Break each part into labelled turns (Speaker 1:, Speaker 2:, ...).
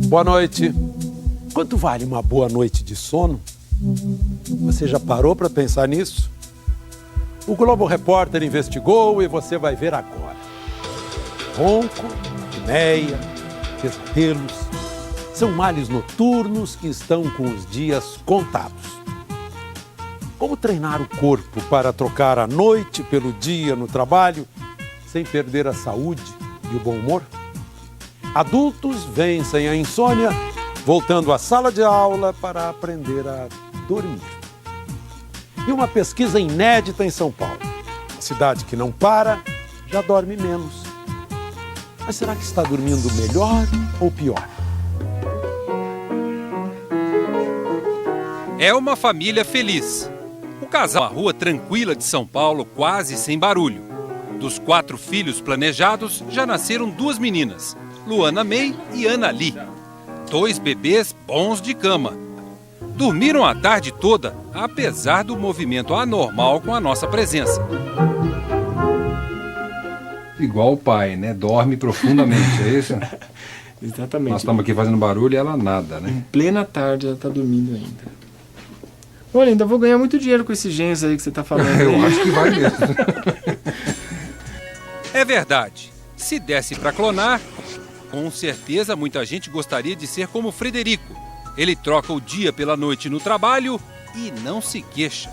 Speaker 1: Boa noite. Quanto vale uma boa noite de sono? Você já parou para pensar nisso? O Globo Repórter investigou e você vai ver agora. Ronco, apneia, pesadelos, são males noturnos que estão com os dias contados. Como treinar o corpo para trocar a noite pelo dia no trabalho, sem perder a saúde e o bom humor? Adultos vencem a insônia, voltando à sala de aula para aprender a dormir. E uma pesquisa inédita em São Paulo. A cidade que não para, já dorme menos. Mas será que está dormindo melhor ou pior?
Speaker 2: É uma família feliz. O casal na rua tranquila de São Paulo, quase sem barulho. Dos 4 filhos planejados, já nasceram 2 meninas, Luana May e Ana Lee. 2 bebês bons de cama. Dormiram a tarde toda, apesar do movimento anormal com a nossa presença.
Speaker 3: Igual o pai, né? Dorme profundamente, é isso?
Speaker 4: Exatamente.
Speaker 3: Nós estamos aqui fazendo barulho e ela nada, né?
Speaker 4: Em plena tarde ela está dormindo ainda. Olha, ainda vou ganhar muito dinheiro com esses genes aí que você está falando.
Speaker 3: Eu acho que vai mesmo.
Speaker 2: É verdade. Se desse para clonar, com certeza muita gente gostaria de ser como o Frederico. Ele troca o dia pela noite no trabalho e não se queixa.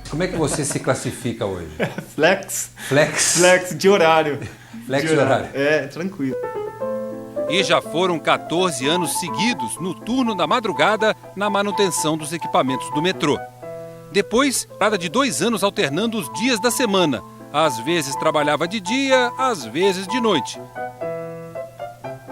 Speaker 3: Como é que você se classifica hoje?
Speaker 4: Flex.
Speaker 3: Flex?
Speaker 4: Flex de horário.
Speaker 3: Flex de horário.
Speaker 4: É, tranquilo.
Speaker 2: E já foram 14 anos seguidos no turno da madrugada na manutenção dos equipamentos do metrô. Depois, parada de 2 anos alternando os dias da semana. Às vezes trabalhava de dia, às vezes de noite.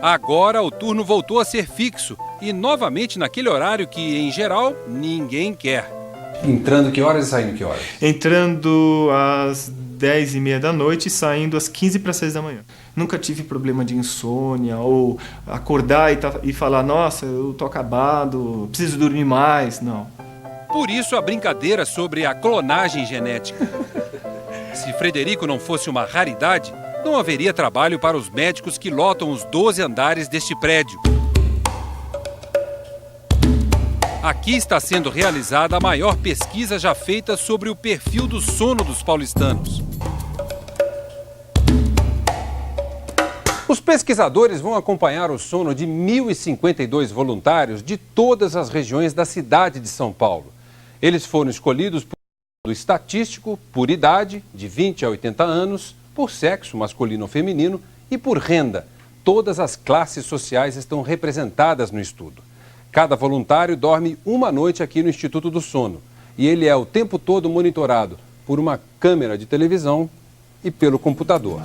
Speaker 2: Agora o turno voltou a ser fixo e novamente naquele horário que, em geral, ninguém quer.
Speaker 3: Entrando que horas e saindo que horas?
Speaker 4: Entrando às 10h30 da noite e saindo às 15:45 da manhã. Nunca tive problema de insônia ou acordar e falar, nossa, eu tô acabado, preciso dormir mais. Não.
Speaker 2: Por isso a brincadeira sobre a clonagem genética. Se Frederico não fosse uma raridade, não haveria trabalho para os médicos que lotam os 12 andares deste prédio. Aqui está sendo realizada a maior pesquisa já feita sobre o perfil do sono dos paulistanos. Os pesquisadores vão acompanhar o sono de 1.052 voluntários de todas as regiões da cidade de São Paulo. Eles foram escolhidos por estatístico, por idade, de 20 a 80 anos, por sexo, masculino ou feminino, e por renda. Todas as classes sociais estão representadas no estudo. Cada voluntário dorme uma noite aqui no Instituto do Sono. E ele é o tempo todo monitorado por uma câmera de televisão e pelo computador.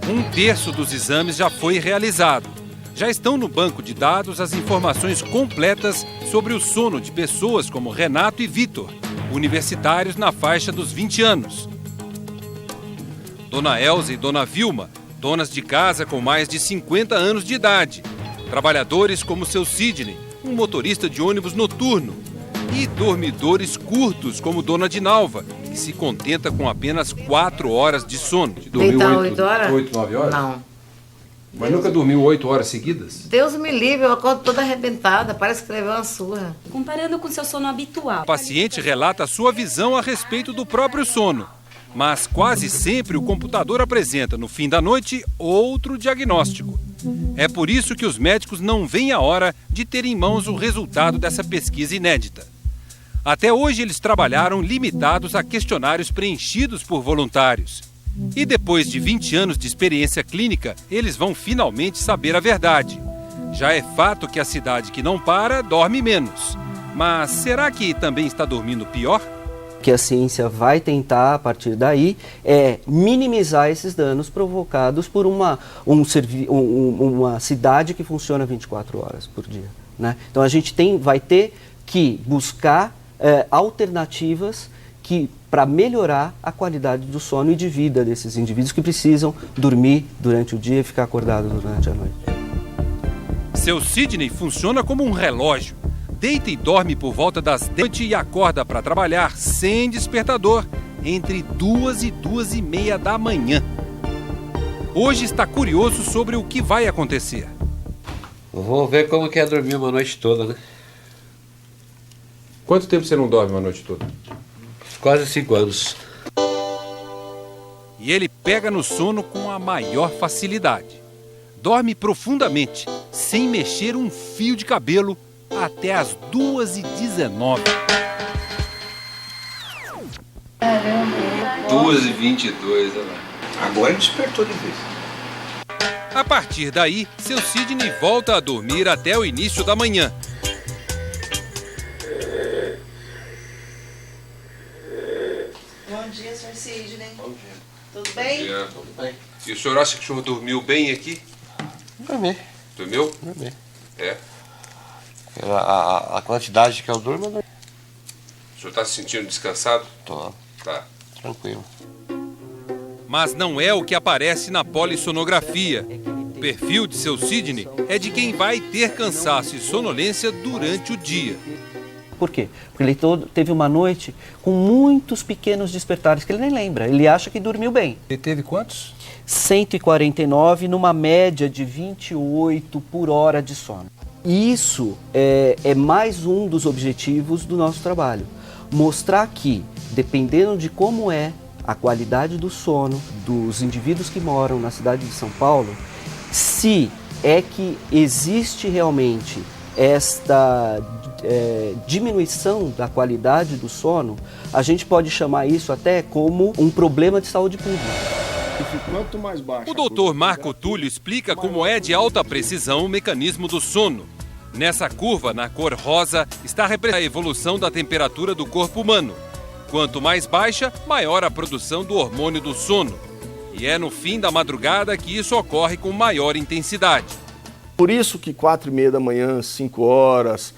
Speaker 2: 1/3 dos exames já foi realizado. Já estão no banco de dados as informações completas sobre o sono de pessoas como Renato e Vitor, universitários na faixa dos 20 anos. Dona Elza e Dona Vilma, donas de casa com mais de 50 anos de idade. Trabalhadores como seu Sidney, um motorista de ônibus noturno. E dormidores curtos como Dona Dinalva, que se contenta com apenas 4 horas de sono.
Speaker 3: Dormiu
Speaker 5: Deitar 8 horas?
Speaker 3: 8, 9 horas?
Speaker 5: Não.
Speaker 3: Mas nunca dormiu 8 horas seguidas?
Speaker 5: Deus me livre, eu acordo toda arrebentada, parece que levou uma surra.
Speaker 6: Comparando com seu sono habitual.
Speaker 2: O paciente relata a sua visão a respeito do próprio sono. Mas quase sempre o computador apresenta, no fim da noite, outro diagnóstico. É por isso que os médicos não veem a hora de ter em mãos o resultado dessa pesquisa inédita. Até hoje eles trabalharam limitados a questionários preenchidos por voluntários. E depois de 20 anos de experiência clínica, eles vão finalmente saber a verdade. Já é fato que a cidade que não para dorme menos. Mas será que também está dormindo pior?
Speaker 7: O que a ciência vai tentar, a partir daí, é minimizar esses danos provocados por uma cidade que funciona 24 horas por dia, né? Então a gente vai ter que buscar alternativas para melhorar a qualidade do sono e de vida desses indivíduos que precisam dormir durante o dia e ficar acordados durante a noite.
Speaker 2: Seu Sidney funciona como um relógio. Deita e dorme por volta das 10 da noite e acorda para trabalhar sem despertador entre 2 e 2h30 da manhã. Hoje está curioso sobre o que vai acontecer.
Speaker 8: Vou ver como que é dormir uma noite toda, né?
Speaker 3: Quanto tempo você não dorme uma noite toda?
Speaker 8: Quase 5 anos.
Speaker 2: E ele pega no sono com a maior facilidade. Dorme profundamente, sem mexer um fio de cabelo, até às 2h19.
Speaker 3: 2h22, olha lá. Agora despertou de vez.
Speaker 2: A partir daí, seu Sidney volta a dormir até o início da manhã.
Speaker 9: Bom dia, Sr. Sidney. Bom dia. Tudo bem?
Speaker 3: Tudo bem. E o senhor acha que o senhor dormiu bem aqui?
Speaker 8: Dormi.
Speaker 3: Dormiu?
Speaker 8: Dormi.
Speaker 3: É.
Speaker 8: A quantidade que eu durmo, eu dormi.
Speaker 3: O senhor está se sentindo descansado?
Speaker 8: Tô.
Speaker 3: Tá.
Speaker 8: Tranquilo.
Speaker 2: Mas não é o que aparece na polissonografia. O perfil de seu Sidney é de quem vai ter cansaço e sonolência durante o dia.
Speaker 7: Por quê? Porque ele teve uma noite com muitos pequenos despertares que ele nem lembra. Ele acha que dormiu bem.
Speaker 3: Ele teve quantos?
Speaker 7: 149 numa média de 28 por hora de sono. Isso é mais um dos objetivos do nosso trabalho. Mostrar que, dependendo de como é a qualidade do sono dos indivíduos que moram na cidade de São Paulo, se é que existe realmente esta diminuição da qualidade do sono, a gente pode chamar isso até como um problema de saúde pública.
Speaker 4: Quanto mais baixo.
Speaker 2: O doutor Marco Túlio explica como é de alta precisão o mecanismo do sono. Nessa curva, na cor rosa, está representada a evolução da temperatura do corpo humano. Quanto mais baixa, maior a produção do hormônio do sono. E é no fim da madrugada que isso ocorre com maior intensidade.
Speaker 10: Por isso que 4h30 da manhã, 5 horas,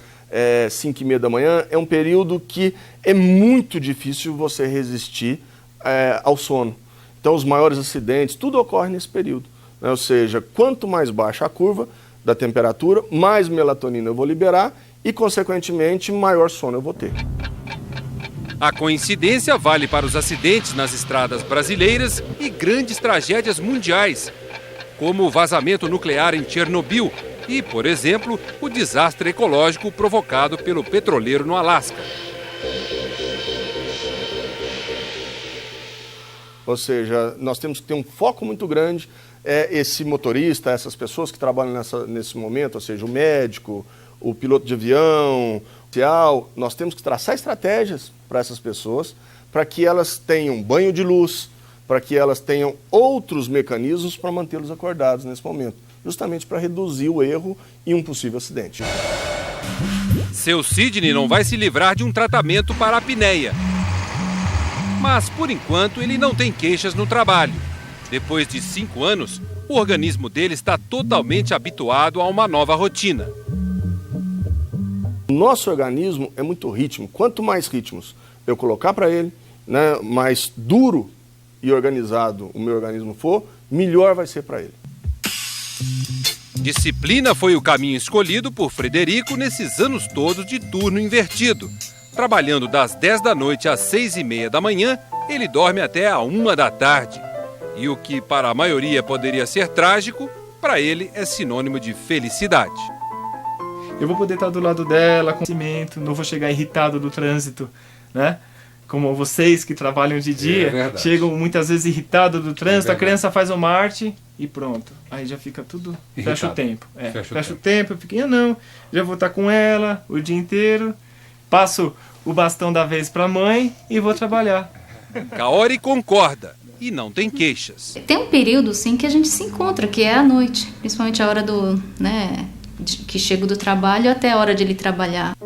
Speaker 10: 5h30 da manhã, é um período que é muito difícil você resistir ao sono. Então, os maiores acidentes, tudo ocorre nesse período, né? Ou seja, quanto mais baixa a curva da temperatura, mais melatonina eu vou liberar e, consequentemente, maior sono eu vou ter.
Speaker 2: A coincidência vale para os acidentes nas estradas brasileiras e grandes tragédias mundiais, como o vazamento nuclear em Chernobyl e, por exemplo, o desastre ecológico provocado pelo petroleiro no Alasca.
Speaker 10: Ou seja, nós temos que ter um foco muito grande, esse motorista, essas pessoas que trabalham nesse momento, ou seja, o médico, o piloto de avião, nós temos que traçar estratégias para essas pessoas, para que elas tenham banho de luz, para que elas tenham outros mecanismos para mantê-los acordados nesse momento, justamente para reduzir o erro e um possível acidente.
Speaker 2: Seu Sidney não vai se livrar de um tratamento para a apneia. Mas, por enquanto, ele não tem queixas no trabalho. Depois de 5 anos, o organismo dele está totalmente habituado a uma nova rotina.
Speaker 10: O nosso organismo é muito ritmo. Quanto mais ritmos eu colocar para ele, né, mais duro e organizado o meu organismo for, melhor vai ser para ele.
Speaker 2: Disciplina foi o caminho escolhido por Frederico nesses anos todos de turno invertido. Trabalhando das 10 da noite às 6h30 da manhã, ele dorme até a 1 da tarde. E o que para a maioria poderia ser trágico, para ele é sinônimo de felicidade.
Speaker 4: Eu vou poder estar do lado dela, com conhecimento, não vou chegar irritado do trânsito, né? Como vocês que trabalham de dia, chegam muitas vezes irritados do trânsito, a criança faz uma arte e pronto. Aí já fica tudo, irritado. Fecha o tempo. Fecha o tempo, eu fico, não, já vou estar com ela o dia inteiro, passo o bastão da vez para a mãe e vou trabalhar.
Speaker 2: Kaori concorda e não tem queixas.
Speaker 11: Tem um período, sim, que a gente se encontra, que é à noite, principalmente a hora do, que chego do trabalho até a hora de ele trabalhar.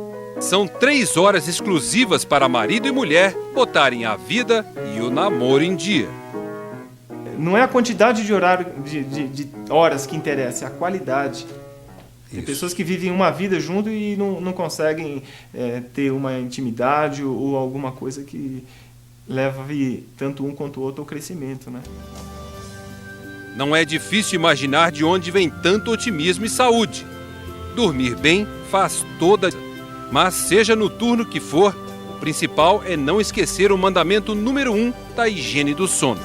Speaker 2: São 3 horas exclusivas para marido e mulher botarem a vida e o namoro em dia.
Speaker 4: Não é a quantidade de horário, de horas que interessa, é a qualidade. Tem pessoas que vivem uma vida junto e não conseguem ter uma intimidade ou alguma coisa que leve tanto um quanto o outro ao crescimento, né?
Speaker 2: Não é difícil imaginar de onde vem tanto otimismo e saúde. Dormir bem faz toda... Mas seja no turno que for, o principal é não esquecer o mandamento número 1 da higiene do sono.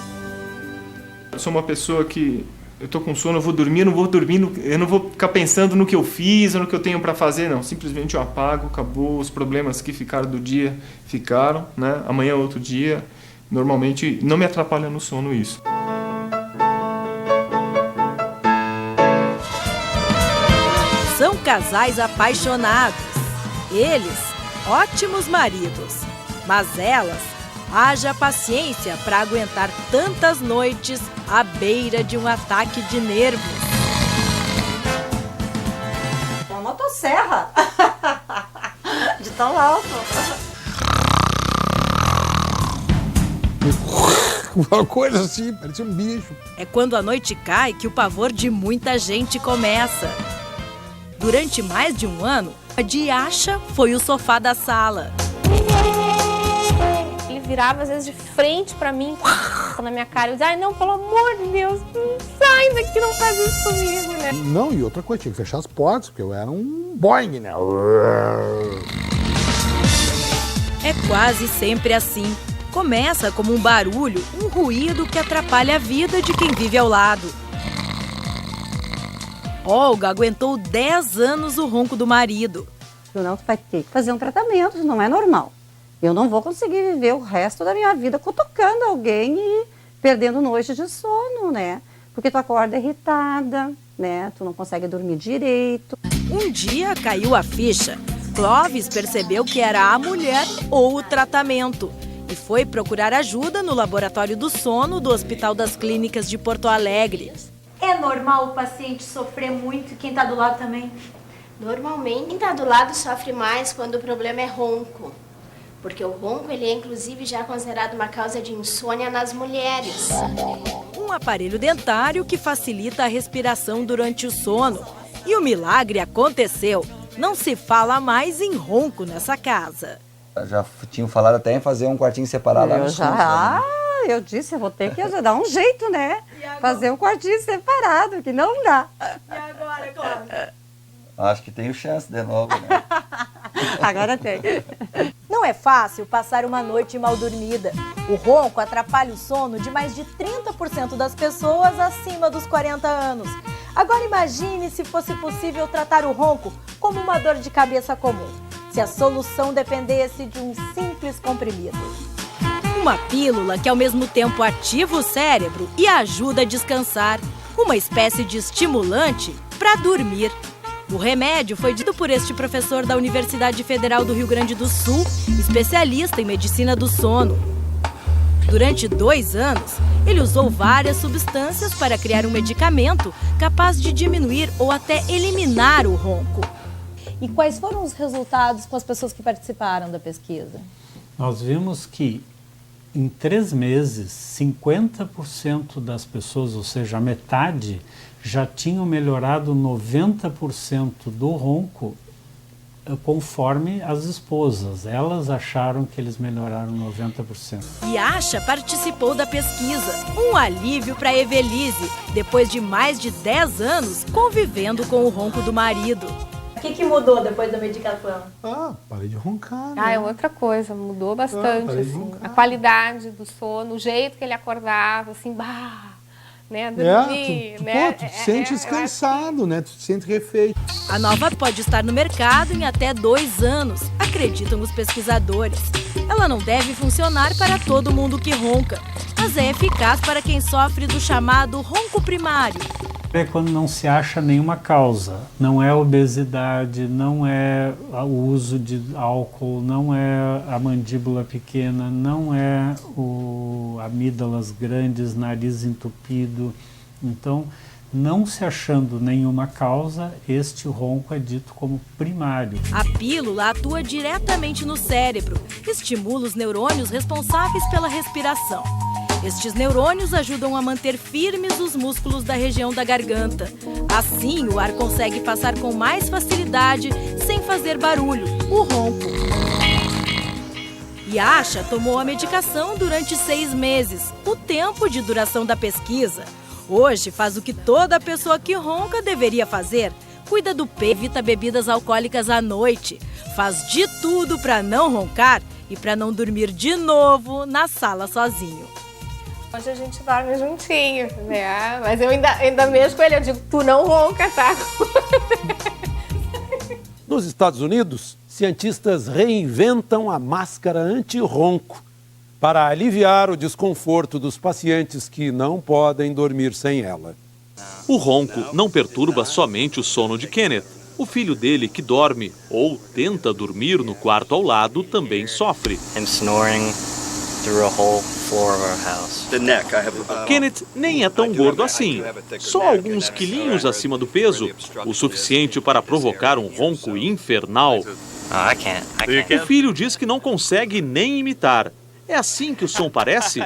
Speaker 4: Eu sou uma pessoa que eu tô com sono, eu vou dormir, eu não vou ficar pensando no que eu fiz ou no que eu tenho para fazer, não. Simplesmente eu apago, acabou, os problemas que ficaram do dia ficaram, né? Amanhã é outro dia. Normalmente não me atrapalha no sono isso.
Speaker 12: São casais apaixonados. Eles, ótimos maridos. Mas elas, haja paciência para aguentar tantas noites à beira de um ataque de nervos.
Speaker 5: É uma motosserra. De tão alto.
Speaker 1: Uma coisa assim, parecia um bicho.
Speaker 12: É quando a noite cai que o pavor de muita gente começa. Durante mais de um ano, a de Yasha foi o sofá da sala.
Speaker 13: Ele virava às vezes de frente pra mim, na minha cara. Eu dizia, ai não, pelo amor de Deus, sai daqui, não faz isso comigo, né?
Speaker 1: Não, e outra coisa, tinha que fechar as portas, porque eu era um Boeing, né?
Speaker 12: É quase sempre assim. Começa como um barulho, um ruído que atrapalha a vida de quem vive ao lado. Olga aguentou 10 anos o ronco do marido.
Speaker 5: Não, tu vai ter que fazer um tratamento, não é normal. Eu não vou conseguir viver o resto da minha vida cutucando alguém e perdendo noite de sono, né? Porque tu acorda irritada, né? Tu não consegue dormir direito.
Speaker 12: Um dia caiu a ficha. Clóvis percebeu que era a mulher ou o tratamento e foi procurar ajuda no laboratório do sono do Hospital das Clínicas de Porto Alegre.
Speaker 6: É normal o paciente sofrer muito e quem está do lado também?
Speaker 14: Normalmente, quem está do lado sofre mais quando o problema é ronco. Porque o ronco, ele é inclusive já considerado uma causa de insônia nas mulheres.
Speaker 12: Um aparelho dentário que facilita a respiração durante o sono. E o milagre aconteceu. Não se fala mais em ronco nessa casa.
Speaker 15: Já tinham falado até em fazer um quartinho separado lá no fundo.
Speaker 5: Eu disse, eu vou ter que dar um jeito, né? Fazer um quartinho separado, que não dá.
Speaker 6: E agora, Cláudia?
Speaker 15: Acho que tenho chance de novo, né?
Speaker 5: Agora tem.
Speaker 12: Não é fácil passar uma noite mal dormida. O ronco atrapalha o sono de mais de 30% das pessoas acima dos 40 anos. Agora imagine se fosse possível tratar o ronco como uma dor de cabeça comum. Se a solução dependesse de um simples comprimido. Uma pílula que ao mesmo tempo ativa o cérebro e ajuda a descansar. Uma espécie de estimulante para dormir. O remédio foi dito por este professor da Universidade Federal do Rio Grande do Sul, especialista em medicina do sono. Durante 2 anos, ele usou várias substâncias para criar um medicamento capaz de diminuir ou até eliminar o ronco.
Speaker 16: E quais foram os resultados com as pessoas que participaram da pesquisa?
Speaker 17: Nós vimos que em 3 meses, 50% das pessoas, ou seja, a metade, já tinham melhorado 90% do ronco conforme as esposas. Elas acharam que eles melhoraram 90%.
Speaker 12: Yasha participou da pesquisa, um alívio para Evelise, depois de mais de 10 anos convivendo com o ronco do marido.
Speaker 6: O que mudou depois da medicação?
Speaker 1: Parei de roncar.
Speaker 13: É outra coisa, mudou bastante, assim. A qualidade do sono, o jeito que ele acordava, assim, né, dormir, né?
Speaker 1: Tu te sente descansado, né? Tu te sente refeito.
Speaker 12: A nova pode estar no mercado em até 2 anos, acreditam os pesquisadores. Ela não deve funcionar para todo mundo que ronca, mas é eficaz para quem sofre do chamado ronco primário.
Speaker 17: É quando não se acha nenhuma causa. Não é obesidade, não é o uso de álcool, não é a mandíbula pequena, não é amígdalas grandes, nariz entupido. Então, não se achando nenhuma causa, este ronco é dito como primário.
Speaker 12: A pílula atua diretamente no cérebro, estimula os neurônios responsáveis pela respiração. Estes neurônios ajudam a manter firmes os músculos da região da garganta. Assim, o ar consegue passar com mais facilidade, sem fazer barulho, o ronco. Yasha tomou a medicação durante 6 meses, o tempo de duração da pesquisa. Hoje, faz o que toda pessoa que ronca deveria fazer. Cuida do peito, evita bebidas alcoólicas à noite. Faz de tudo para não roncar e para não dormir de novo na sala sozinho.
Speaker 13: Hoje a gente dorme juntinho, né? Mas eu ainda mexo com ele, eu digo, tu não ronca, tá?
Speaker 1: Nos Estados Unidos, cientistas reinventam a máscara anti-ronco para aliviar o desconforto dos pacientes que não podem dormir sem ela.
Speaker 18: O ronco não perturba somente o sono de Kenneth. O filho dele, que dorme ou tenta dormir no quarto ao lado, também sofre. Kenneth nem é tão gordo assim, só alguns quilinhos acima do peso, o suficiente para provocar um ronco infernal. O filho diz que não consegue nem imitar. É assim que o som parece?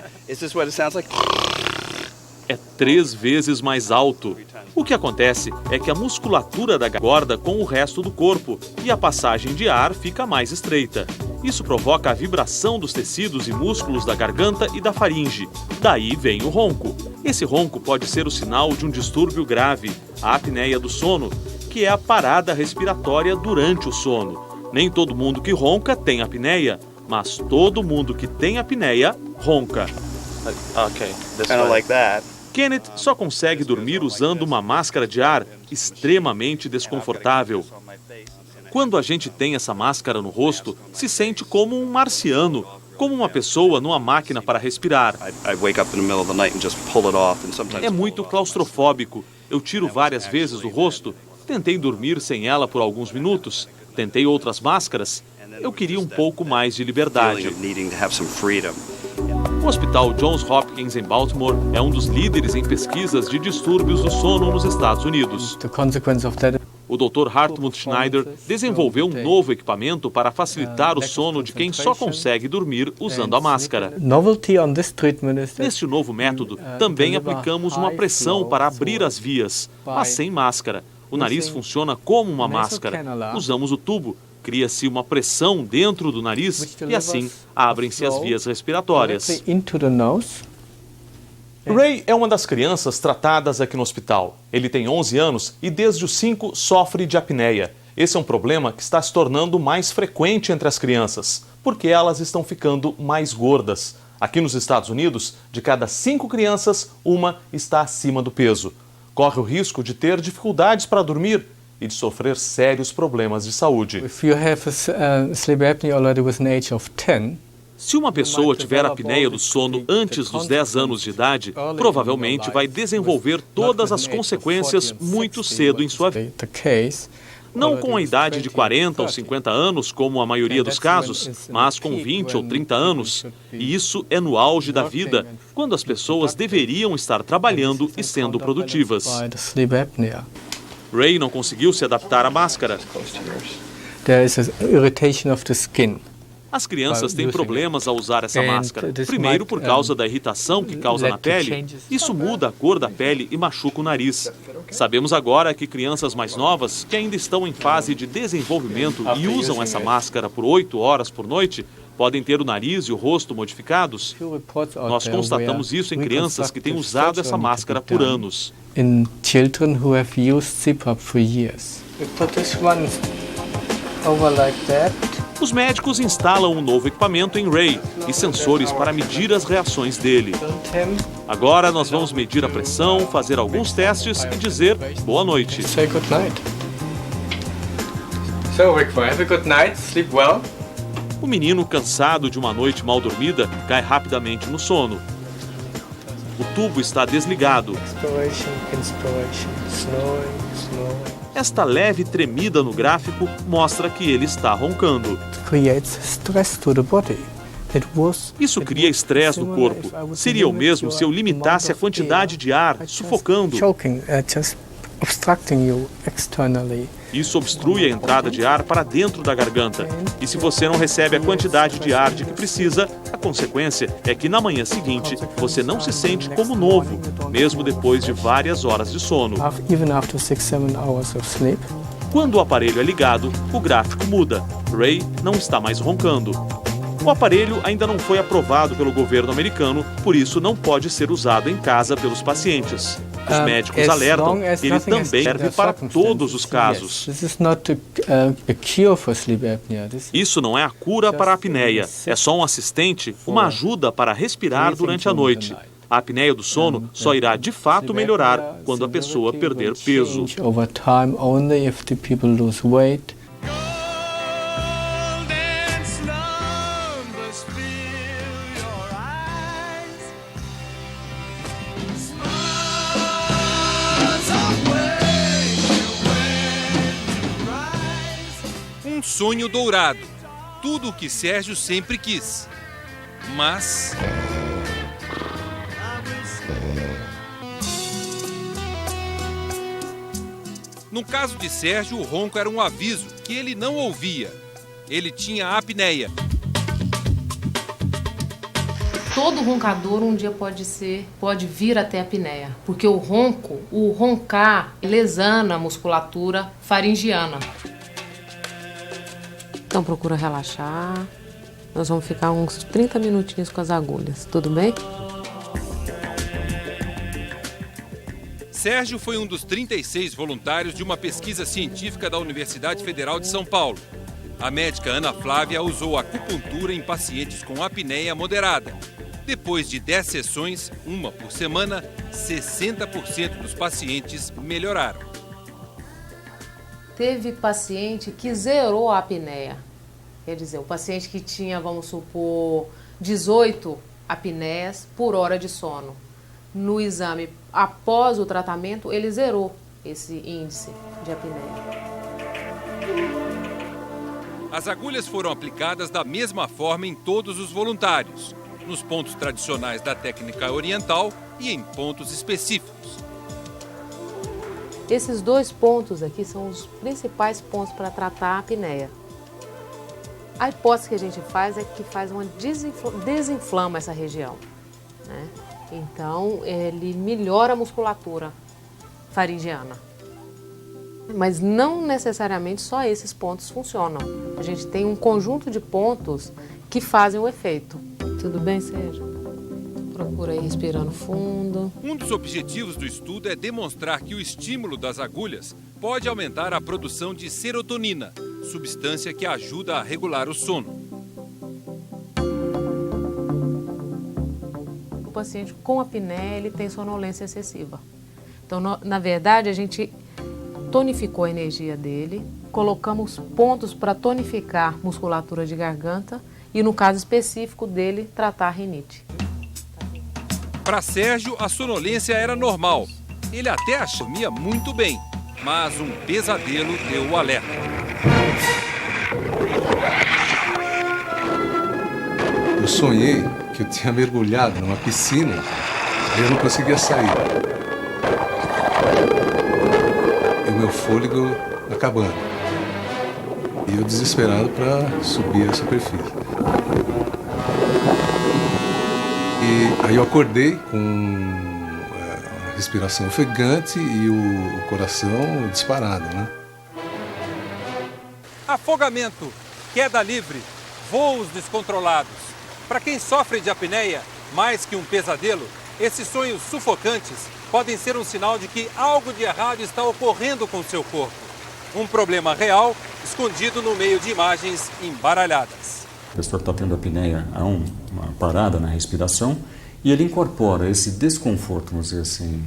Speaker 18: É 3 vezes mais alto. O que acontece é que a musculatura da corda com o resto do corpo e a passagem de ar fica mais estreita. Isso provoca a vibração dos tecidos e músculos da garganta e da faringe. Daí vem o ronco. Esse ronco pode ser o sinal de um distúrbio grave, a apneia do sono, que é a parada respiratória durante o sono. Nem todo mundo que ronca tem apneia, mas todo mundo que tem apneia ronca. Kenneth só consegue dormir usando uma máscara de ar extremamente desconfortável. Quando a gente tem essa máscara no rosto, se sente como um marciano, como uma pessoa numa máquina para respirar. É muito claustrofóbico. Eu tiro várias vezes do rosto, tentei dormir sem ela por alguns minutos, tentei outras máscaras. Eu queria um pouco mais de liberdade. O Hospital Johns Hopkins em Baltimore é um dos líderes em pesquisas de distúrbios do sono nos Estados Unidos. O Dr. Hartmut Schneider desenvolveu um novo equipamento para facilitar o sono de quem só consegue dormir usando a máscara. Neste novo método, também aplicamos uma pressão para abrir as vias, mas sem máscara. O nariz funciona como uma máscara. Usamos o tubo. Cria-se uma pressão dentro do nariz e assim abrem-se as vias respiratórias. Ray é uma das crianças tratadas aqui no hospital. Ele tem 11 anos e desde os 5 sofre de apneia. Esse é um problema que está se tornando mais frequente entre as crianças, porque elas estão ficando mais gordas. Aqui nos Estados Unidos, de cada 5 crianças, uma está acima do peso. Corre o risco de ter dificuldades para dormir e de sofrer sérios problemas de saúde. Se uma pessoa tiver apneia do sono antes dos 10 anos de idade, provavelmente vai desenvolver todas as consequências muito cedo em sua vida. Não com a idade de 40 ou 50 anos, como a maioria dos casos, mas com 20 ou 30 anos. E isso é no auge da vida, quando as pessoas deveriam estar trabalhando e sendo produtivas. Ray não conseguiu se adaptar à máscara. As crianças têm problemas ao usar essa máscara. Primeiro, por causa da irritação que causa na pele. Isso muda a cor da pele e machuca o nariz. Sabemos agora que crianças mais novas, que ainda estão em fase de desenvolvimento e usam essa máscara por 8 horas por noite, podem ter o nariz e o rosto modificados. Nós constatamos isso em crianças que têm usado essa máscara por anos. Os médicos instalam um novo equipamento em Ray e sensores para medir as reações dele. Agora nós vamos medir a pressão, fazer alguns testes e dizer boa noite. O menino, cansado de uma noite mal dormida, cai rapidamente no sono. O tubo está desligado. Esta leve tremida no gráfico mostra que ele está roncando. Isso cria estresse no corpo. Seria o mesmo se eu limitasse a quantidade de ar, sufocando. Isso obstrui a entrada de ar para dentro da garganta. E se você não recebe a quantidade de ar de que precisa, a consequência é que na manhã seguinte você não se sente como novo, mesmo depois de várias horas de sono. Quando o aparelho é ligado, o gráfico muda. Ray não está mais roncando. O aparelho ainda não foi aprovado pelo governo americano, por isso não pode ser usado em casa pelos pacientes. Os médicos alertam que ele também serve para todos os casos. Isso não é a cura para a apneia, é só um assistente, uma ajuda para respirar durante a noite. A apneia do sono só irá de fato melhorar quando a pessoa perder peso.
Speaker 19: Over time only if the people lose weight.
Speaker 2: Um sonho dourado, tudo o que Sérgio sempre quis. Mas no caso de Sérgio, o ronco era um aviso que ele não ouvia. Ele tinha apneia.
Speaker 20: Todo roncador um dia pode vir até a apneia, porque o roncar lesana a musculatura faringiana. Então procura relaxar. Nós vamos ficar uns 30 minutinhos com as agulhas, tudo bem?
Speaker 2: Sérgio foi um dos 36 voluntários de uma pesquisa científica da Universidade Federal de São Paulo. A médica Ana Flávia usou acupuntura em pacientes com apneia moderada. Depois de 10 sessões, uma por semana, 60% dos pacientes melhoraram.
Speaker 20: Teve paciente que zerou a apneia. Quer dizer, o paciente que tinha, vamos supor, 18 apneias por hora de sono. No exame, após o tratamento, ele zerou esse índice de apneia.
Speaker 2: As agulhas foram aplicadas da mesma forma em todos os voluntários, nos pontos tradicionais da técnica oriental e em pontos específicos.
Speaker 20: Esses 2 pontos aqui são os principais pontos para tratar a apneia. A hipótese que a gente faz é que desinflama essa região, né? Então, ele melhora a musculatura faringiana. Mas não necessariamente só esses pontos funcionam. A gente tem um conjunto de pontos que fazem o efeito. Tudo bem, Sérgio? Procura ir respirando fundo.
Speaker 2: Um dos objetivos do estudo é demonstrar que o estímulo das agulhas pode aumentar a produção de serotonina, substância que ajuda a regular o sono.
Speaker 20: O paciente com apneia, ele tem sonolência excessiva. Então, na verdade, a gente tonificou a energia dele, colocamos pontos para tonificar a musculatura de garganta e, no caso específico dele, tratar a rinite.
Speaker 2: Para Sérgio, a sonolência era normal. Ele até dormia muito bem, mas um pesadelo deu o alerta.
Speaker 21: Eu sonhei que eu tinha mergulhado numa piscina e eu não conseguia sair. E o meu fôlego acabando. E eu desesperado para subir a superfície. E aí eu acordei com a respiração ofegante e o coração disparado, né?
Speaker 2: Afogamento, queda livre, voos descontrolados. Para quem sofre de apneia, mais que um pesadelo, esses sonhos sufocantes podem ser um sinal de que algo de errado está ocorrendo com seu corpo. Um problema real, escondido no meio de imagens embaralhadas.
Speaker 22: A pessoa está tendo apneia, há uma parada na respiração e ele incorpora esse desconforto, vamos dizer assim,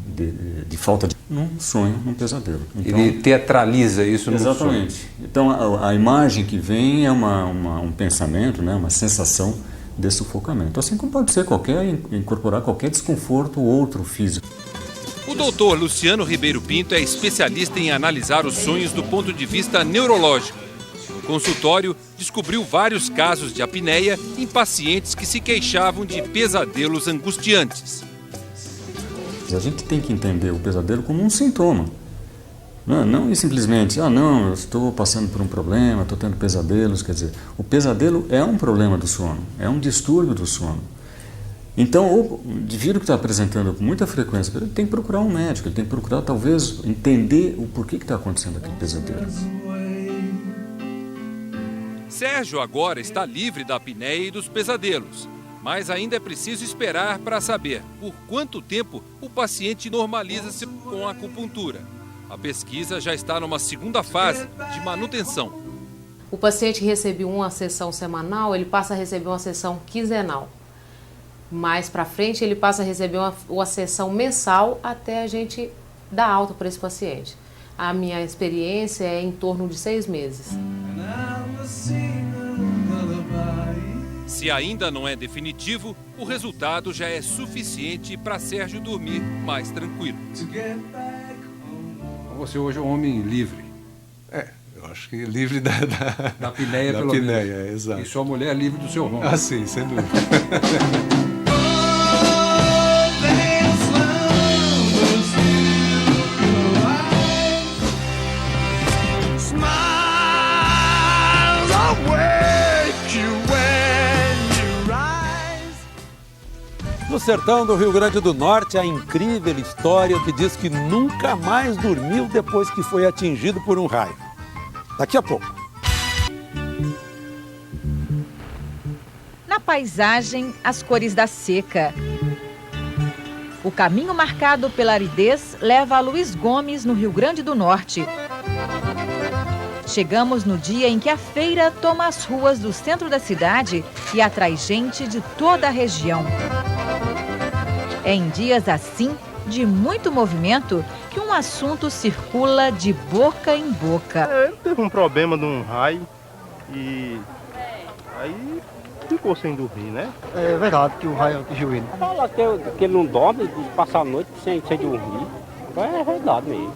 Speaker 22: de falta de num sonho, num pesadelo.
Speaker 3: Então, ele teatraliza isso no sonho.
Speaker 22: Exatamente. Então a imagem que vem é um pensamento, né, uma sensação de sufocamento. Assim como pode ser incorporar qualquer desconforto ou outro físico.
Speaker 2: O doutor Luciano Ribeiro Pinto é especialista em analisar os sonhos do ponto de vista neurológico. No consultório, descobriu vários casos de apneia em pacientes que se queixavam de pesadelos angustiantes.
Speaker 22: A gente tem que entender o pesadelo como um sintoma. Não simplesmente, eu estou passando por um problema, estou tendo pesadelos. Quer dizer, o pesadelo é um problema do sono, é um distúrbio do sono. Então, o indivíduo que está apresentando com muita frequência, ele tem que procurar um médico, ele tem que procurar, talvez, entender o porquê que está acontecendo aquele pesadelo.
Speaker 2: Sérgio agora está livre da apneia e dos pesadelos, mas ainda é preciso esperar para saber por quanto tempo o paciente normaliza-se com a acupuntura. A pesquisa já está numa segunda fase de manutenção.
Speaker 20: O paciente recebe uma sessão semanal, ele passa a receber uma sessão quinzenal. Mais para frente, ele passa a receber uma sessão mensal até a gente dar alta para esse paciente. A minha experiência é em torno de 6 meses.
Speaker 2: Se ainda não é definitivo, o resultado já é suficiente para Sérgio dormir mais tranquilo.
Speaker 21: Você hoje é um homem livre. Eu acho que livre da
Speaker 3: apneia, pelo
Speaker 21: apneia,
Speaker 3: menos.
Speaker 21: Exato.
Speaker 3: E sua mulher é livre do seu ronco.
Speaker 21: Ah, sim, sem dúvida.
Speaker 1: No sertão do Rio Grande do Norte, a incrível história que diz que nunca mais dormiu depois que foi atingido por um raio. Daqui a pouco.
Speaker 8: Na paisagem, as cores da seca. O caminho marcado pela aridez leva a Luiz Gomes, no Rio Grande do Norte. Chegamos no dia em que a feira toma as ruas do centro da cidade e atrai gente de toda a região. É em dias assim, de muito movimento, que um assunto circula de boca em boca.
Speaker 9: Teve um problema de um raio e aí ficou sem dormir, né?
Speaker 23: É verdade que o raio atingiu ele.
Speaker 24: Fala que ele não dorme, passa a noite sem dormir. É verdade mesmo.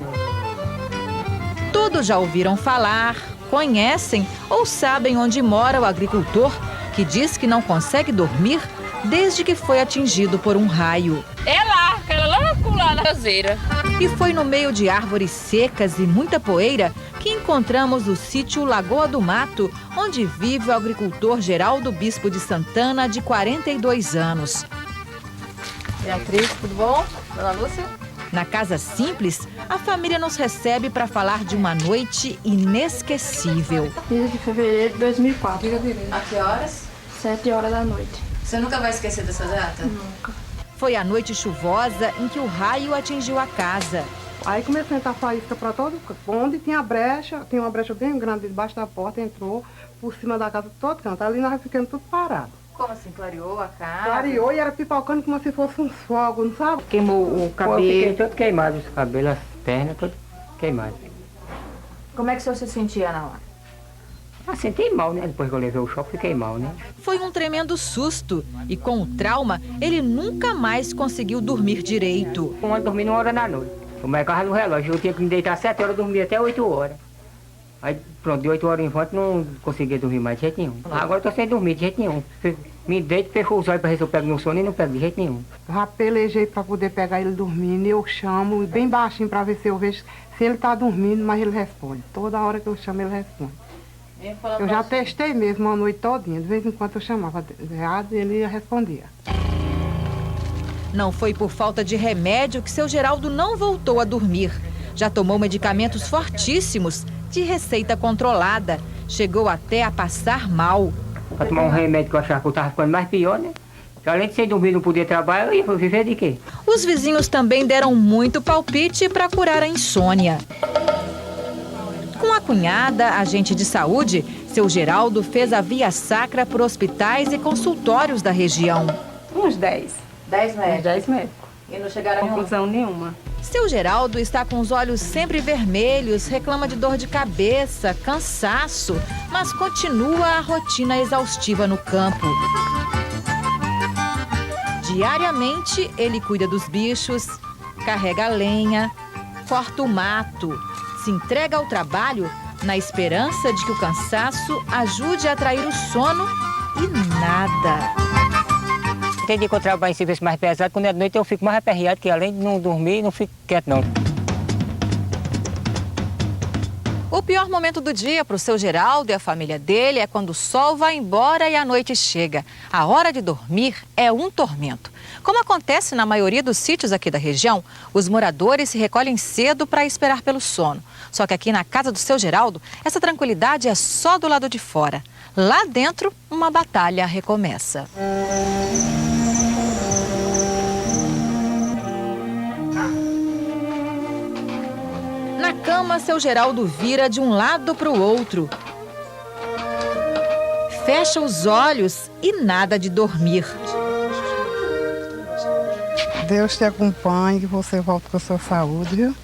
Speaker 8: Todos já ouviram falar, conhecem ou sabem onde mora o agricultor que diz que não consegue dormir desde que foi atingido por um raio.
Speaker 25: É lá, aquela lá na caseira.
Speaker 8: E foi no meio de árvores secas e muita poeira que encontramos o sítio Lagoa do Mato, onde vive o agricultor Geraldo Bispo de Santana, de 42 anos.
Speaker 25: Beatriz, tudo bom? Dona Lúcia?
Speaker 8: Na casa simples, a família nos recebe para falar de uma noite inesquecível.
Speaker 26: 15 de fevereiro de 2004.
Speaker 25: A que horas?
Speaker 26: 7 horas da noite.
Speaker 25: Você nunca vai esquecer dessa data?
Speaker 26: Nunca.
Speaker 8: Foi a noite chuvosa em que o raio atingiu a casa.
Speaker 27: Aí começou a entrar faísca para todo onde tinha brecha, tinha uma brecha bem grande debaixo da porta, entrou por cima da casa todo canto. Ali nós ficamos tudo parados.
Speaker 25: Como assim? Clareou a casa?
Speaker 27: Clareou e era pipocando como se fosse um fogo, não sabe?
Speaker 24: Queimou o cabelo. Eu fiquei todo queimado, os cabelos, as pernas, tudo queimado.
Speaker 25: Como é que o senhor se sentia na hora?
Speaker 24: Ah, senti mal, né? Depois que eu levei o choque, fiquei mal, né?
Speaker 8: Foi um tremendo susto e com o trauma, ele nunca mais conseguiu dormir direito.
Speaker 24: Eu dormi 1 hora da noite. Eu marcava no relógio, eu tinha que me deitar 7 horas, dormir até 8 horas. Aí pronto, de 8 horas em volta, não conseguia dormir mais de jeito nenhum. Agora eu tô sem dormir de jeito nenhum. Me deito, fecho os olhos para ver se eu pego no sono e não pego de jeito nenhum.
Speaker 27: Já pelejei para poder pegar ele dormindo, eu chamo bem baixinho para ver se eu vejo se ele tá dormindo, mas ele responde. Toda hora que eu chamo, ele responde. Eu já testei mesmo a noite todinha, de vez em quando eu chamava e ele respondia.
Speaker 8: Não foi por falta de remédio que seu Geraldo não voltou a dormir. Já tomou medicamentos fortíssimos, de receita controlada. Chegou até a passar mal.
Speaker 24: Para tomar um remédio que eu achava que eu estava ficando mais pior, né? Além de sem dormir, não podia trabalhar, eu ia viver de quê?
Speaker 8: Os vizinhos também deram muito palpite para curar a insônia. Com a cunhada, agente de saúde, seu Geraldo fez a via sacra por hospitais e consultórios da região.
Speaker 26: Uns 10.
Speaker 25: 10 médicos?
Speaker 26: Uns 10 médicos.
Speaker 25: E não chegaram a
Speaker 26: conclusão nenhuma.
Speaker 8: Seu Geraldo está com os olhos sempre vermelhos, reclama de dor de cabeça, cansaço, mas continua a rotina exaustiva no campo. Diariamente, ele cuida dos bichos, carrega a lenha, corta o mato, se entrega ao trabalho na esperança de que o cansaço ajude a atrair o sono e nada.
Speaker 24: Tem dia que eu trabalho em serviço mais pesado, quando é de noite eu fico mais aperreado, que além de não dormir, não fico quieto não.
Speaker 8: O pior momento do dia para o seu Geraldo e a família dele é quando o sol vai embora e a noite chega. A hora de dormir é um tormento. Como acontece na maioria dos sítios aqui da região, os moradores se recolhem cedo para esperar pelo sono. Só que aqui na casa do seu Geraldo, essa tranquilidade é só do lado de fora. Lá dentro, uma batalha recomeça. Na cama, seu Geraldo vira de um lado para o outro. Fecha os olhos e nada de dormir.
Speaker 27: Deus te acompanhe, que você volte com a sua saúde, viu?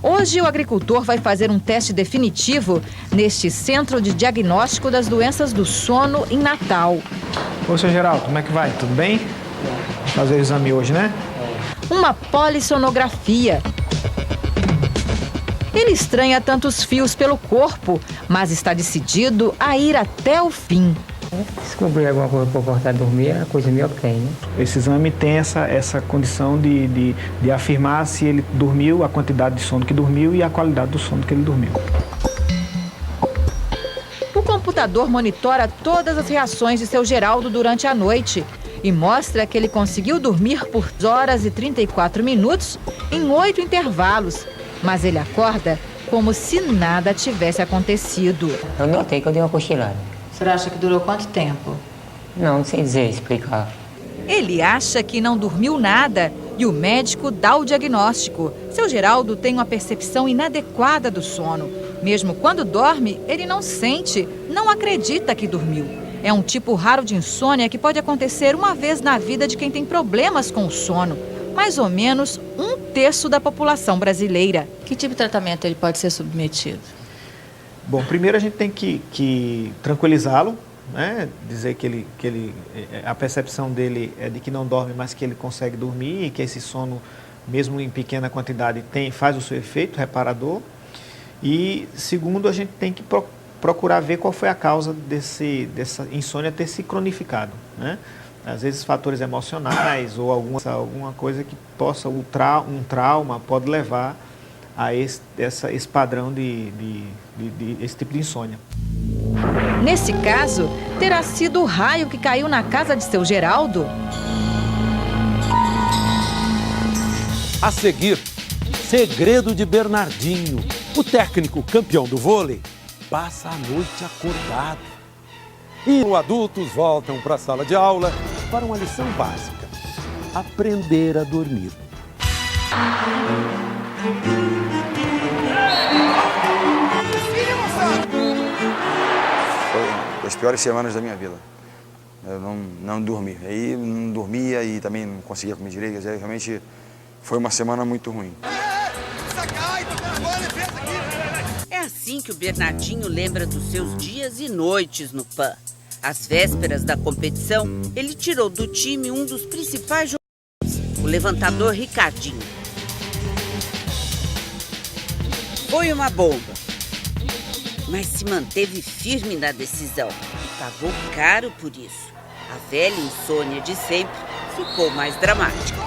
Speaker 8: Hoje o agricultor vai fazer um teste definitivo neste Centro de Diagnóstico das Doenças do Sono em Natal.
Speaker 4: Ô, seu Geraldo, como é que vai? Tudo bem? Vamos fazer o exame hoje, né?
Speaker 8: Uma polissonografia. Ele estranha tantos fios pelo corpo, mas está decidido a ir até o fim.
Speaker 24: Descobrir alguma coisa para voltar a dormir é coisa meio ok, né?
Speaker 4: Esse exame tem essa condição de afirmar se ele dormiu, a quantidade de sono que dormiu e a qualidade do sono que ele dormiu.
Speaker 8: O computador monitora todas as reações de seu Geraldo durante a noite e mostra que ele conseguiu dormir por 2 horas e 34 minutos em 8 intervalos. Mas ele acorda como se nada tivesse acontecido.
Speaker 24: Eu notei que eu dei uma cochilada.
Speaker 8: Você acha que durou quanto tempo?
Speaker 24: Não sei dizer, explicar.
Speaker 8: Ele acha que não dormiu nada e o médico dá o diagnóstico. Seu Geraldo tem uma percepção inadequada do sono. Mesmo quando dorme, ele não sente, não acredita que dormiu. É um tipo raro de insônia que pode acontecer uma vez na vida de quem tem problemas com o sono. Mais ou menos 1/3 da população brasileira.
Speaker 5: Que tipo de tratamento ele pode ser submetido?
Speaker 4: Bom, primeiro a gente tem que tranquilizá-lo, né? Dizer que a percepção dele é de que não dorme, mas que ele consegue dormir e que esse sono, mesmo em pequena quantidade, faz o seu efeito reparador. E segundo, a gente tem que procurar ver qual foi a causa dessa insônia ter se cronificado, né? Às vezes fatores emocionais ou alguma coisa que possa, um trauma pode levar a esse padrão esse tipo de insônia.
Speaker 8: Nesse caso, terá sido o raio que caiu na casa de seu Geraldo?
Speaker 1: A seguir, segredo de Bernardinho. O técnico campeão do vôlei passa a noite acordado. E os adultos voltam para a sala de aula para uma lição básica: aprender a dormir.
Speaker 7: Foi as piores semanas da minha vida. Eu não dormi. Aí não dormia e também não conseguia comer direito. Realmente foi uma semana muito ruim.
Speaker 10: É assim que o Bernardinho lembra dos seus dias e noites no PAN. Às vésperas da competição, ele tirou do time um dos principais jogadores, o levantador Ricardinho. Foi uma bomba, mas se manteve firme na decisão e pagou caro por isso. A velha insônia de sempre ficou mais dramática.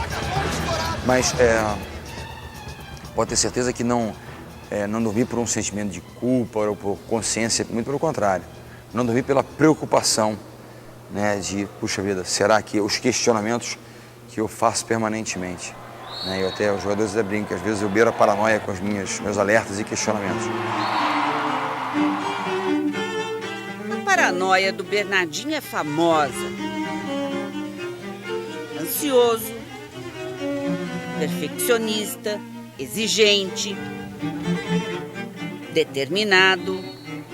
Speaker 7: Mas pode ter certeza que não dormi por um sentimento de culpa ou por consciência, muito pelo contrário. Não dormi pela preocupação, né, de, puxa vida, será que os questionamentos que eu faço permanentemente, né, eu até, os jogadores até brincam, que às vezes eu beiro a paranoia com os meus alertas e questionamentos.
Speaker 10: A paranoia do Bernardinho é famosa. Ansioso, perfeccionista, exigente, determinado,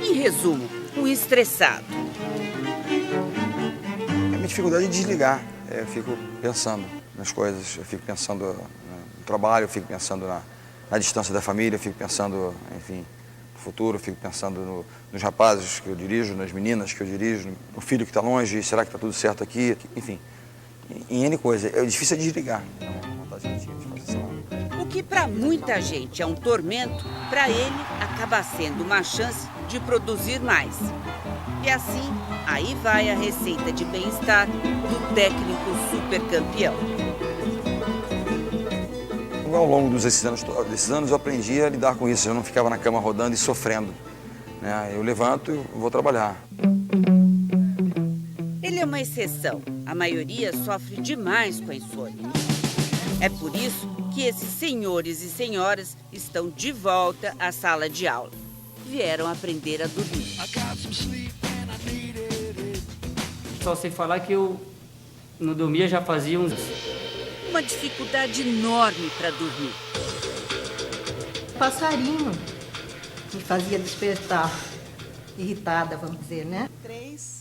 Speaker 10: em resumo, um estressado.
Speaker 7: A minha dificuldade é desligar. Eu fico pensando nas coisas, eu fico pensando no trabalho, eu fico pensando na distância da família, eu fico pensando, enfim, no futuro, eu fico pensando nos rapazes que eu dirijo, nas meninas que eu dirijo, no filho que está longe, será que está tudo certo aqui? Enfim, em N coisa. É difícil desligar.
Speaker 10: O que para muita gente é um tormento, para ele acaba sendo uma chance de produzir mais. E assim, aí vai a receita de bem-estar do técnico supercampeão.
Speaker 7: Ao longo desses anos eu aprendi a lidar com isso. Eu não ficava na cama rodando e sofrendo, né? Eu levanto e vou trabalhar.
Speaker 10: Ele é uma exceção. A maioria sofre demais com a insônia. É por isso que esses senhores e senhoras estão de volta à sala de aula. Vieram aprender a dormir.
Speaker 24: Só sei falar que eu não dormia já fazia uns...
Speaker 10: Uma dificuldade enorme para dormir.
Speaker 11: Passarinho me fazia despertar, irritada, vamos dizer, né?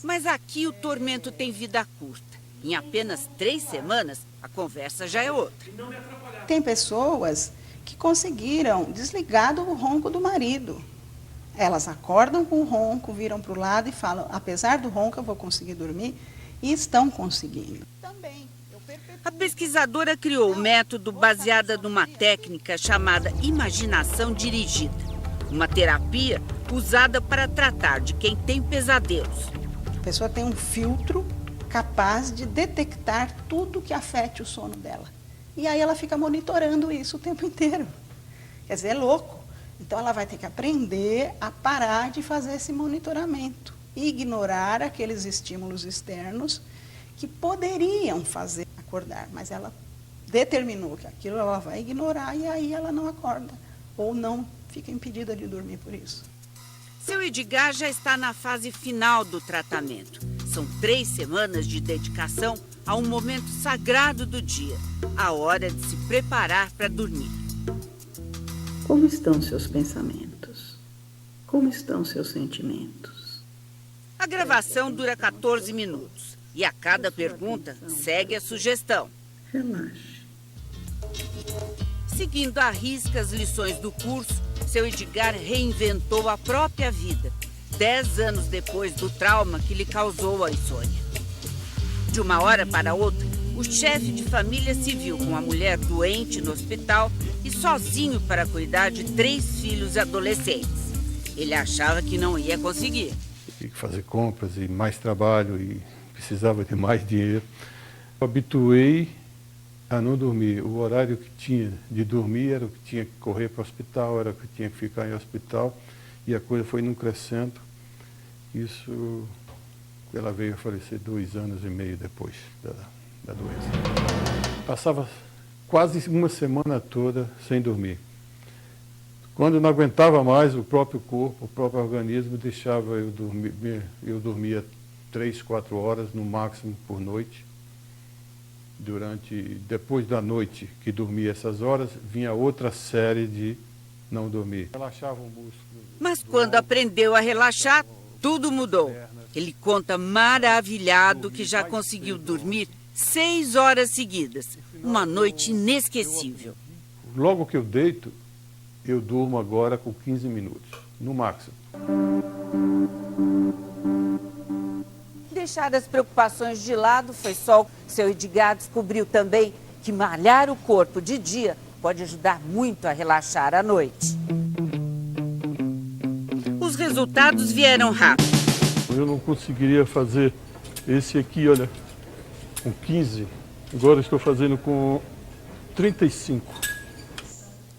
Speaker 10: Mas aqui o tormento tem vida curta. Em apenas 3 semanas, a conversa já é outra.
Speaker 6: Tem pessoas que conseguiram desligar do ronco do marido. Elas acordam com o ronco, viram para o lado e falam, apesar do ronco eu vou conseguir dormir, e estão conseguindo.
Speaker 10: A pesquisadora criou o método baseada numa técnica chamada imaginação dirigida, uma terapia usada para tratar de quem tem pesadelos.
Speaker 6: A pessoa tem um filtro capaz de detectar tudo que afete o sono dela. E aí ela fica monitorando isso o tempo inteiro. Quer dizer, é louco. Então ela vai ter que aprender a parar de fazer esse monitoramento e ignorar aqueles estímulos externos que poderiam fazer acordar, mas ela determinou que aquilo ela vai ignorar e aí ela não acorda ou não fica impedida de dormir por isso.
Speaker 10: Seu Edgar já está na fase final do tratamento. São 3 semanas de dedicação a um momento sagrado do dia, a hora de se preparar para dormir.
Speaker 12: Como estão seus pensamentos? Como estão seus sentimentos?
Speaker 10: A gravação dura 14 minutos e a cada pergunta segue a sugestão.
Speaker 12: Relaxe.
Speaker 10: Seguindo à risca as lições do curso, seu Edgar reinventou a própria vida, 10 anos depois do trauma que lhe causou a insônia. De uma hora para outra, o chefe de família se viu com a mulher doente no hospital e sozinho para cuidar de 3 filhos adolescentes. Ele achava que não ia conseguir.
Speaker 9: Tinha que fazer compras e mais trabalho e precisava de mais dinheiro. Eu habituei a não dormir. O horário que tinha de dormir era o que tinha que correr para o hospital, era o que tinha que ficar em hospital, e a coisa foi num crescendo. Isso, ela veio a falecer 2 anos e meio depois da doença. Passava quase uma semana toda sem dormir. Quando não aguentava mais, o próprio corpo, o próprio organismo deixava eu dormir. Eu dormia 3, 4 horas no máximo por noite. Depois da noite que dormia essas horas, vinha outra série de não dormir. Relaxava o músculo.
Speaker 10: Mas quando aprendeu a relaxar, tudo mudou. Ele conta maravilhado que já conseguiu dormir 6 horas seguidas. Uma noite inesquecível.
Speaker 9: Logo que eu deito, eu durmo agora com 15 minutos, no máximo.
Speaker 10: Deixar as preocupações de lado foi só. Seu Edgar descobriu também que malhar o corpo de dia pode ajudar muito a relaxar à noite. Os resultados vieram rápido.
Speaker 9: Eu não conseguiria fazer esse aqui, olha, com 15. Agora estou fazendo com 35.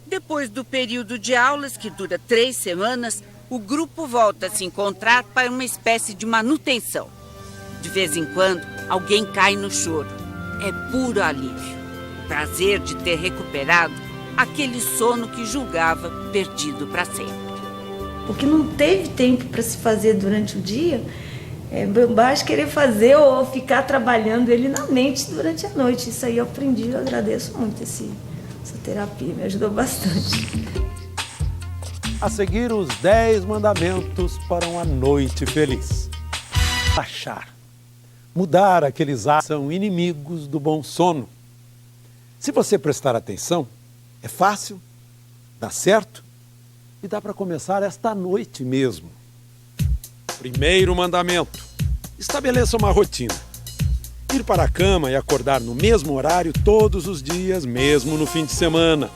Speaker 10: Depois do período de aulas, que dura 3 semanas, o grupo volta a se encontrar para uma espécie de manutenção. De vez em quando, alguém cai no choro. É puro alívio. O prazer de ter recuperado aquele sono que julgava perdido para sempre.
Speaker 11: O que não teve tempo para se fazer durante o dia, basta querer fazer ou ficar trabalhando ele na mente durante a noite. Isso aí eu aprendi, eu agradeço muito essa terapia, me ajudou bastante.
Speaker 1: A seguir, os 10 mandamentos para uma noite feliz. Relaxar. Mudar aqueles hábitos são inimigos do bom sono. Se você prestar atenção, é fácil, dá certo e dá para começar esta noite mesmo. Primeiro mandamento: estabeleça uma rotina. Ir para a cama e acordar no mesmo horário todos os dias, mesmo no fim de semana.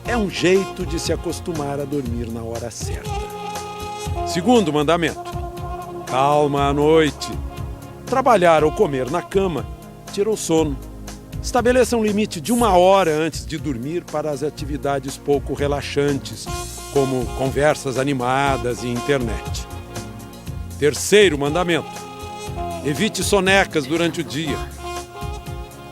Speaker 1: É um jeito de se acostumar a dormir na hora certa. Segundo mandamento: calma à noite. Trabalhar ou comer na cama tira o sono. Estabeleça um limite de 1 hora antes de dormir para as atividades pouco relaxantes, como conversas animadas e internet. Terceiro mandamento: evite sonecas durante o dia.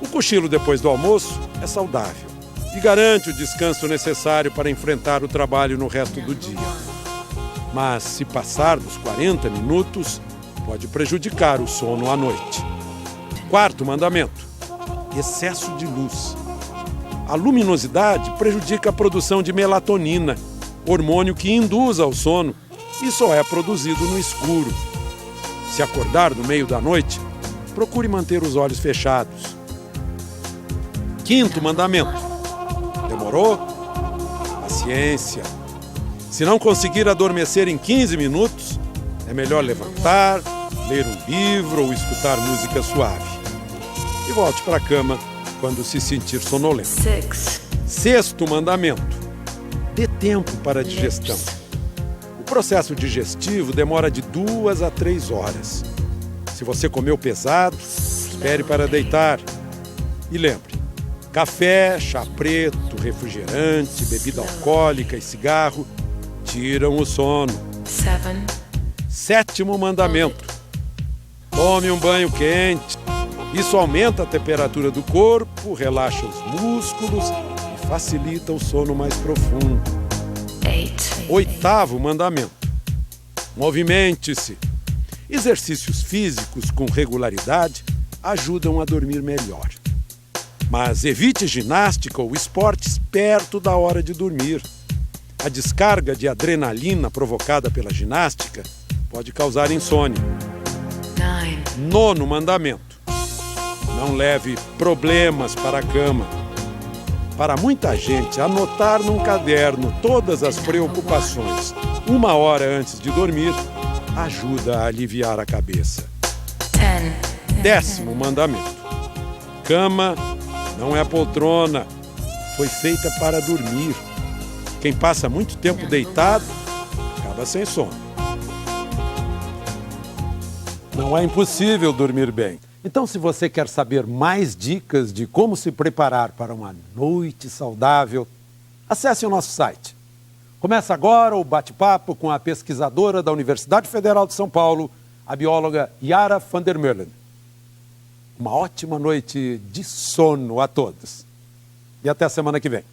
Speaker 1: O cochilo depois do almoço é saudável e garante o descanso necessário para enfrentar o trabalho no resto do dia. Mas se passar dos 40 minutos, pode prejudicar o sono à noite. Quarto mandamento: excesso de luz. A luminosidade prejudica a produção de melatonina, hormônio que induz ao sono e só é produzido no escuro. Se acordar no meio da noite, procure manter os olhos fechados. 5º mandamento. Demorou? Paciência. Se não conseguir adormecer em 15 minutos, é melhor levantar, ler um livro ou escutar música suave. E volte para a cama quando se sentir sonolento. 6º mandamento. Dê tempo para a digestão. O processo digestivo demora de 2 a 3 horas. Se você comeu pesado, espere para deitar. E lembre, café, chá preto, refrigerante, bebida alcoólica e cigarro tiram o sono. 7º mandamento. Tome um banho quente. Isso aumenta a temperatura do corpo, relaxa os músculos e facilita o sono mais profundo. 8º mandamento. Movimente-se. Exercícios físicos com regularidade ajudam a dormir melhor. Mas evite ginástica ou esportes perto da hora de dormir. A descarga de adrenalina provocada pela ginástica pode causar insônia. 9º mandamento. Não leve problemas para a cama. Para muita gente, anotar num caderno todas as preocupações 1 hora antes de dormir ajuda a aliviar a cabeça. 10º mandamento. Cama não é poltrona, foi feita para dormir. Quem passa muito tempo deitado acaba sem sono. Não é impossível dormir bem. Então, se você quer saber mais dicas de como se preparar para uma noite saudável, acesse o nosso site. Começa agora o bate-papo com a pesquisadora da Universidade Federal de São Paulo, a bióloga Yara van der Meulen. Uma ótima noite de sono a todos. E até a semana que vem.